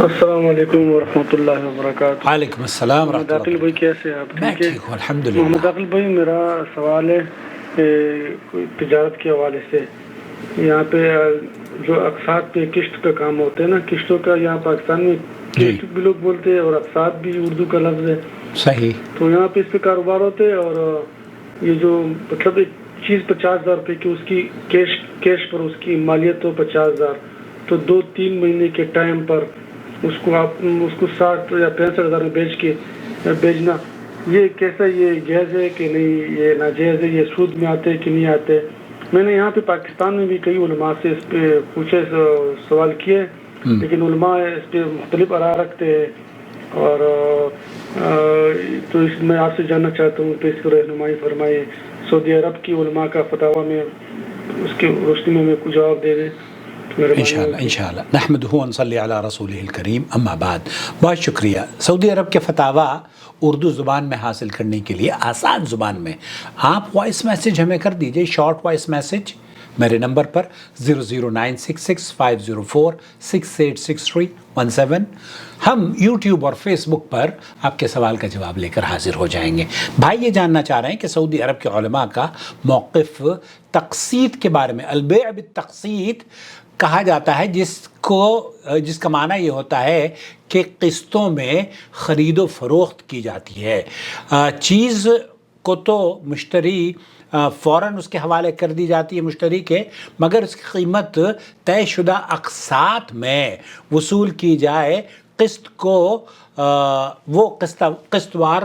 السلام علیکم ورحمۃ اللہ وبرکاتہ۔ وعلیکم السلام ورحمۃ اللہ داخل بھائی کیسے ہیں آپ؟ میں ٹھیک ہے؟ ٹھیک ہوں الحمدللہ۔ محمد داخل بھائی میرا سوال ہے کوئی تجارت کے حوالے سے، یہاں پہ جو اقساط پہ قسط کا کام ہوتا ہے نا، قسطوں کا یہاں پاکستان میں قسط بھی لوگ بولتے ہیں اور اقساط بھی اردو کا لفظ ہے صحیح۔ تو یہاں پہ اس پہ کاروبار ہوتے ہیں، اور یہ جو مطلب ایک چیز 50,000 روپے کی اس کی کیش پر اس کی مالیت ہو 50,000، تو 2-3 مہینے کے ٹائم پر اس کو 60 یا 65,000 میں بیچنا، یہ کیسا، یہ جائز ہے کہ نہیں، یہ ناجائز ہے، یہ سود میں آتے کہ نہیں آتے؟ میں نے یہاں پہ پاکستان میں بھی کئی علماء سے اس پہ پوچھے، سوال کیے، لیکن علماء اس پہ مختلف آراء رکھتے ہیں، اور تو اس میں آپ سے جاننا چاہتا ہوں کہ اس کو رہنمائی فرمائے، سعودی عرب کی علماء کا فتاویٰ میں اس کے روشنی میں کچھ جواب دے دیں۔ انشاءاللہ نحمدہ ونصلی علی رسولہ الکریم، اما بعد۔ بہت شکریہ۔ سعودی عرب کے فتاویٰ اردو زبان میں حاصل کرنے کے لیے آسان زبان میں آپ وائس میسیج ہمیں کر دیجئے، شارٹ وائس میسیج میرے نمبر پر 0096650468631 ہم یوٹیوب اور فیس بک پر آپ کے سوال کا جواب لے کر حاضر ہو جائیں گے۔ بھائی یہ جاننا چاہ رہے ہیں کہ سعودی عرب کے علماء کا موقف تقسیط کے بارے میں، البیع بالتقسیط کہا جاتا ہے، جس کا معنی یہ ہوتا ہے کہ قسطوں میں خرید و فروخت کی جاتی ہے۔ چیز کو تو مشتری فوراً اس کے حوالے کر دی جاتی ہے مشتری کے، مگر اس کی قیمت طے شدہ اقساط میں وصول کی جائے، قسط کو وہ قسط وار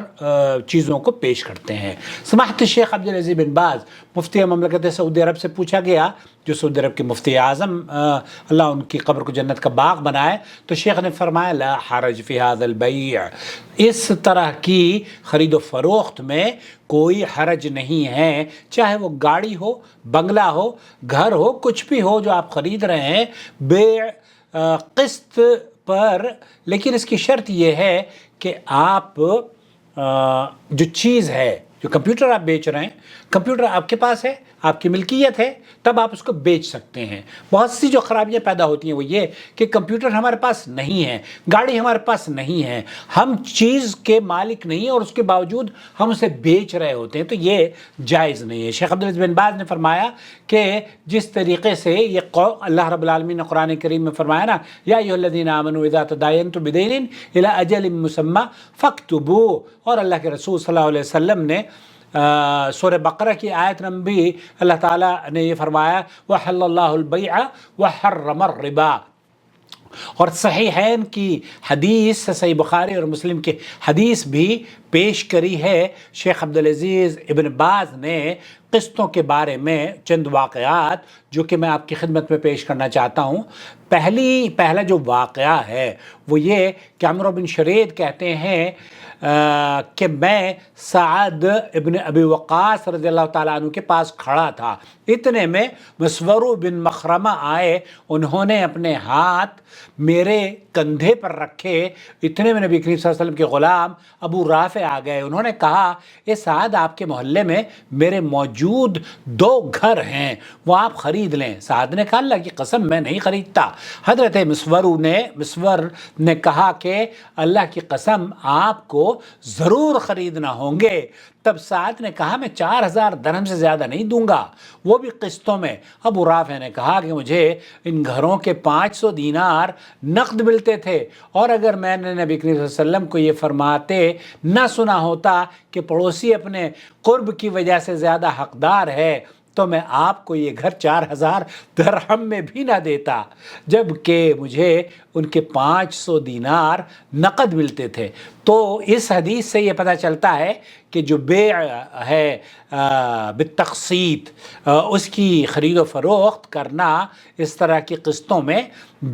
چیزوں کو پیش کرتے ہیں۔ سماحت الشیخ عبدالعزیز بن باز مفتی مملکت سعودی عرب سے پوچھا گیا، جو سعودی عرب کے مفتی اعظم اللہ ان کی قبر کو جنت کا باغ بنائے، تو شیخ نے فرمایا لا حرج فی ھذا البیع، اس طرح کی خرید و فروخت میں کوئی حرج نہیں ہے، چاہے وہ گاڑی ہو، بنگلہ ہو، گھر ہو، کچھ بھی ہو جو آپ خرید رہے ہیں، بیع قسط پر، لیکن اس کی شرط یہ ہے کہ آپ جو چیز ہے، جو کمپیوٹر آپ بیچ رہے ہیں، کمپیوٹر آپ کے پاس ہے، آپ کی ملکیت ہے، تب آپ اس کو بیچ سکتے ہیں۔ بہت سی جو خرابیاں پیدا ہوتی ہیں وہ یہ کہ کمپیوٹر ہمارے پاس نہیں ہے، گاڑی ہمارے پاس نہیں ہے، ہم چیز کے مالک نہیں ہیں اور اس کے باوجود ہم اسے بیچ رہے ہوتے ہیں، تو یہ جائز نہیں ہے۔ شیخ عبدالعزیز بن باز نے فرمایا کہ جس طریقے سے یہ اللہ رب العالمین نے قرآن کریم میں فرمایا نا، یا ایھا الذین آمنوا اذا تداینتم بدین الی اجل مسمی فاکتبوہ، اور اللہ کے رسول صلی اللہ علیہ وسلم نے سورہ بقرہ کی آیت نمبر بھی اللہ تعالیٰ نے یہ فرمایا وَحَلَّ اللَّهُ الْبَيْعَ وَحَرَّمَ الرِّبَا، اور صحیحین کی حدیث، صحیح بخاری اور مسلم کی حدیث بھی پیش کری ہے۔ شیخ عبدالعزیز ابن باز نے قسطوں کے بارے میں چند واقعات جو کہ میں آپ کی خدمت میں پیش کرنا چاہتا ہوں۔ پہلا جو واقعہ ہے وہ یہ کہ عمرو بن شرید کہتے ہیں کہ میں سعد ابن ابی وقاص رضی اللہ تعالیٰ عنہ کے پاس کھڑا تھا، اتنے میں مسور بن مخرمہ آئے، انہوں نے اپنے ہاتھ میرے کندھے پر رکھے، اتنے میں نبی کریم صلی اللہ علیہ وسلم کے غلام ابو رافع آ گئے، انہوں نے کہا اے سعد، آپ کے محلے میں میرے موجود 2 گھر ہیں، وہ آپ خرید لیں۔ سعد نے کہا اللہ کی قسم میں نہیں خریدتا۔ حضرت مسور نے کہا کہ اللہ کی قسم آپ کو ضرور خریدنا ہوں گے۔ تب سعد نے کہا میں 4,000 درہم سے زیادہ نہیں دوں گا، وہ بھی قسطوں میں۔ ابو رافع نے کہا کہ مجھے ان گھروں کے 500 دینار نقد ملتے تھے، اور اگر میں نے نبی کریم صلی اللہ علیہ وسلم کو یہ فرماتے نہ سنا ہوتا کہ پڑوسی اپنے قرب کی وجہ سے زیادہ حقدار ہے، تو میں آپ کو یہ گھر 4,000 درہم میں بھی نہ دیتا، جبکہ مجھے ان کے 500 دینار نقد ملتے تھے۔ تو اس حدیث سے یہ پتہ چلتا ہے کہ جو بیع ہے بالتقسیط، اس کی خرید و فروخت کرنا اس طرح کی قسطوں میں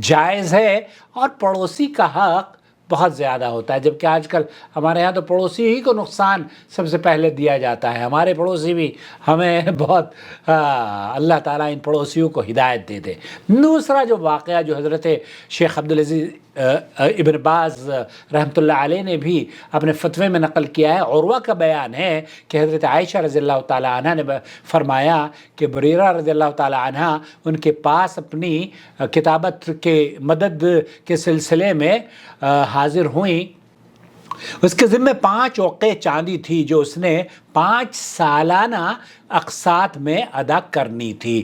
جائز ہے، اور پڑوسی کا حق بہت زیادہ ہوتا ہے، جبکہ آج کل ہمارے یہاں تو پڑوسی ہی کو نقصان سب سے پہلے دیا جاتا ہے. ہمارے پڑوسی بھی ہمیں بہت اللہ تعالیٰ ان پڑوسیوں کو ہدایت دے دے. دوسرا جو واقعہ جو حضرت شیخ عبدالعزیز ابن باز رحمۃ اللہ علیہ نے بھی اپنے فتوے میں نقل کیا ہے، عروہ کا بیان ہے کہ حضرت عائشہ رضی اللہ تعالیٰ عنہ نے فرمایا کہ بریرہ رضی اللہ تعالیٰ عنہ ان کے پاس اپنی کتابت کے مدد کے سلسلے میں حاضر ہوئیں. اس کے ذمہ 5 اوقے چاندی تھی جو اس نے 5 سالانہ اقساط میں ادا کرنی تھی.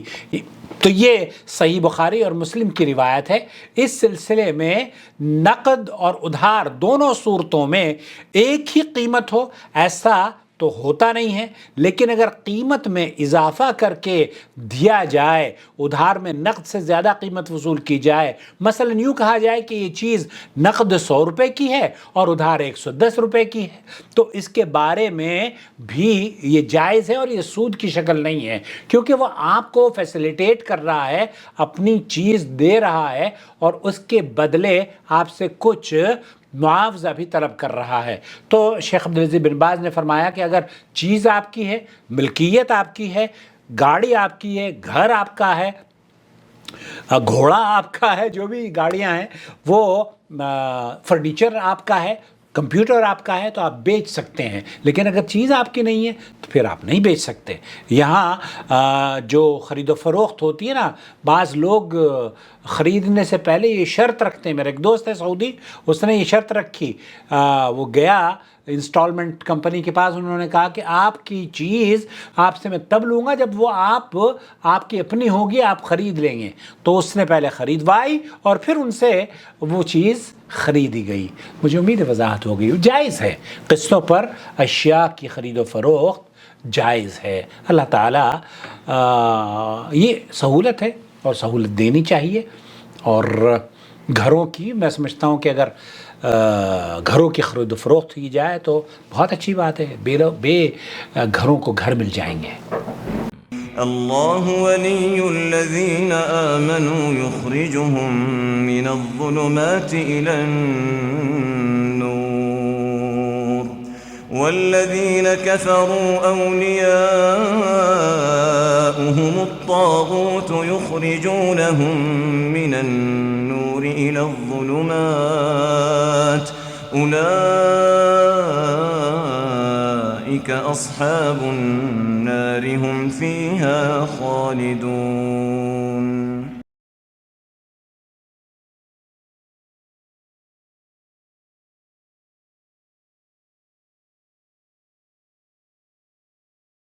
تو یہ صحیح بخاری اور مسلم کی روایت ہے. اس سلسلے میں نقد اور ادھار دونوں صورتوں میں ایک ہی قیمت ہو ایسا تو ہوتا نہیں ہے، لیکن اگر قیمت میں اضافہ کر کے دیا جائے، ادھار میں نقد سے زیادہ قیمت وصول کی جائے، مثلا یوں کہا جائے کہ یہ چیز نقد 100 روپے کی ہے اور ادھار 110 روپے کی ہے، تو اس کے بارے میں بھی یہ جائز ہے اور یہ سود کی شکل نہیں ہے، کیونکہ وہ آپ کو فیسیلیٹیٹ کر رہا ہے، اپنی چیز دے رہا ہے اور اس کے بدلے آپ سے کچھ معاوضہ بھی طلب کر رہا ہے. تو شیخ عبدالعزیز بن باز نے فرمایا کہ اگر چیز آپ کی ہے، ملکیت آپ کی ہے، گاڑی آپ کی ہے، گھر آپ کا ہے، گھوڑا آپ کا ہے، جو بھی گاڑیاں ہیں وہ فرنیچر آپ کا ہے، کمپیوٹر آپ کا ہے، تو آپ بیچ سکتے ہیں. لیکن اگر چیز آپ کی نہیں ہے تو پھر آپ نہیں بیچ سکتے. یہاں جو خرید و فروخت ہوتی ہے نا، بعض لوگ خریدنے سے پہلے یہ شرط رکھتے ہیں. میرا ایک دوست ہے سعودی، اس نے یہ شرط رکھی، وہ گیا انسٹالمنٹ کمپنی کے پاس، انہوں نے کہا کہ آپ کی چیز آپ سے میں تب لوں گا جب وہ آپ کی اپنی ہوگی، آپ خرید لیں گے. تو اس نے پہلے خریدوائی اور پھر ان سے وہ چیز خریدی گئی. مجھے امید ہے وضاحت ہو گئی. جائز ہے قسطوں پر اشیاء کی خرید و فروخت، جائز ہے. اللہ تعالیٰ یہ سہولت ہے اور سہولت دینی چاہیے. اور گھروں کی میں سمجھتا ہوں کہ اگر گھروں کی خرید و فروخت کی جائے تو بہت اچھی بات ہے. بے گھروں کو گھر مل جائیں گے. اللہ ولی الذین آمنوا یخرجهم من الظلمات إلى النور والذین كفروا أولیاؤهم الطاغوت یخرجونهم من النور إلى الظلمات أولئك أصحاب النار هم فيها خالدون.